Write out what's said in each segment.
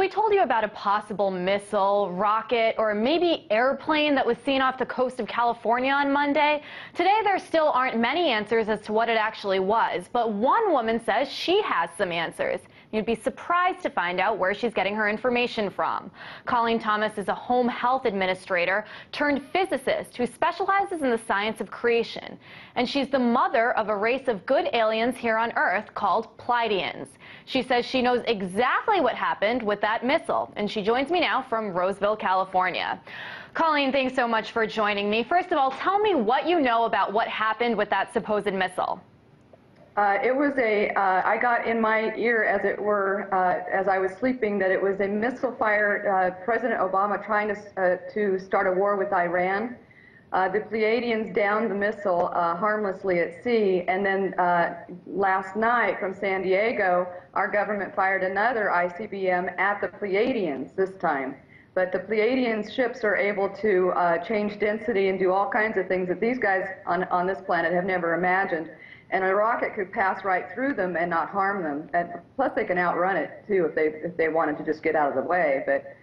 we told you about a possible missile, rocket, or maybe airplane that was seen off the coast of California on Monday. Today, there still aren't many answers as to what it actually was, but one woman says she has some answers. You'd be surprised to find out where she's getting her information from. Colleen Thomas is a home health administrator turned physicist who specializes in the science of creation. And she's the mother of a race of good aliens here on Earth called Pleideans. She says she knows exactly what happened with that missile, and she joins me now from Roseville, California. Colleen, thanks so much for joining me. First of all, tell me what you know about what happened with that supposed missile. It was I got in my ear, as it were, as I was sleeping, that it was a missile fired, President Obama trying to start a war with Iran. The Pleiadians downed the missile harmlessly at sea, and then last night from San Diego, our government fired another ICBM at the Pleiadians this time. But the Pleiadian ships are able to change density and do all kinds of things that these guys on this planet have never imagined. And a rocket could pass right through them and not harm them. And plus, they can outrun it too if they wanted to just get out of the way. But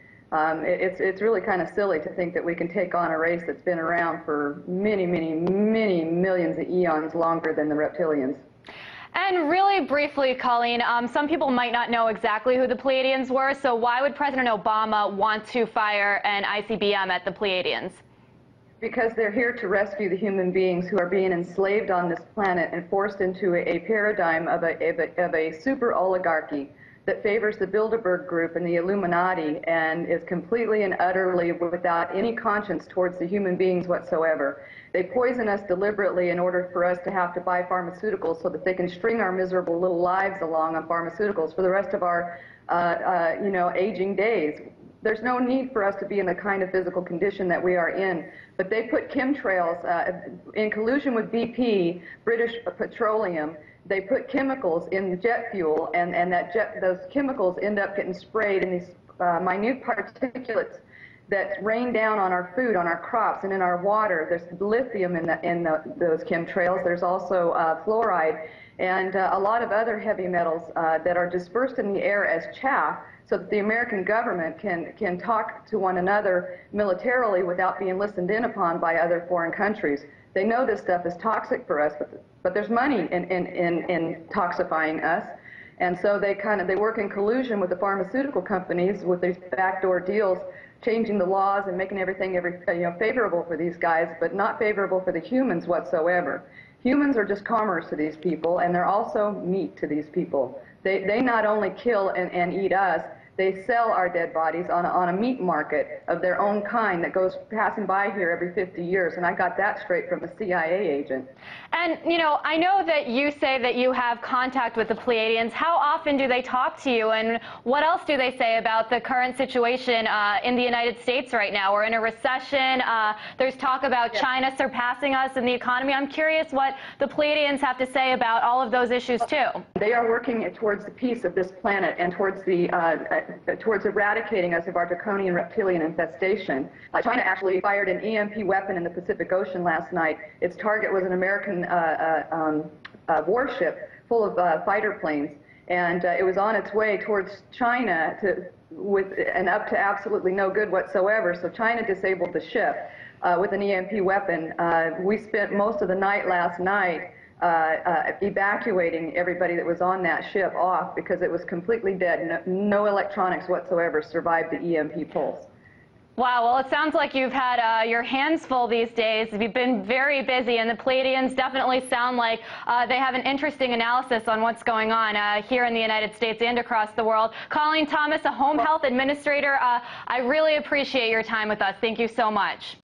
it's really kind of silly to think that we can take on a race that's been around for many, many, many millions of eons longer than the reptilians. And really briefly, Colleen, some people might not know exactly who the Pleiadians were. So why would President Obama want to fire an ICBM at the Pleiadians? Because they're here to rescue the human beings who are being enslaved on this planet and forced into a paradigm of a super oligarchy that favors the Bilderberg Group and the Illuminati and is completely and utterly without any conscience towards the human beings whatsoever. They poison us deliberately in order for us to have to buy pharmaceuticals so that they can string our miserable little lives along on pharmaceuticals for the rest of our aging days. There's no need for us to be in the kind of physical condition that we are in. But they put chemtrails in collusion with BP, British Petroleum. They put chemicals in jet fuel, and those chemicals end up getting sprayed in these minute particulates that rain down on our food, on our crops, and in our water. There's lithium in those chemtrails. There's also fluoride and a lot of other heavy metals that are dispersed in the air as chaff, so that the American government can talk to one another militarily without being listened in upon by other foreign countries. They know this stuff is toxic for us, but there's money in toxifying us, and so they work in collusion with the pharmaceutical companies with these backdoor deals, changing the laws and making everything favorable for these guys, but not favorable for the humans whatsoever. Humans are just commerce to these people, and they're also meat to these people. They not only kill and eat us, they sell our dead bodies on a meat market of their own kind that goes passing by here every 50 years. And I got that straight from a CIA agent. And, I know that you say that you have contact with the Pleiadians. How often do they talk to you? And what else do they say about the current situation in the United States right now? We're in a recession. There's talk about China surpassing us in the economy. I'm curious what the Pleiadians have to say about all of those issues, too. They are working towards the peace of this planet and towards towards eradicating us of our draconian reptilian infestation. China actually fired an EMP weapon in the Pacific Ocean last night. Its target was an American warship full of fighter planes, and it was on its way towards China and up to absolutely no good whatsoever. So China disabled the ship with an EMP weapon. We spent most of the night last night evacuating everybody that was on that ship off because it was completely dead. No electronics whatsoever survived the EMP pulse. Wow, well, it sounds like you've had your hands full these days. You've been very busy, and the Pleiadians definitely sound like they have an interesting analysis on what's going on here in the United States and across the world. Colleen Thomas, a home health administrator, I really appreciate your time with us. Thank you so much.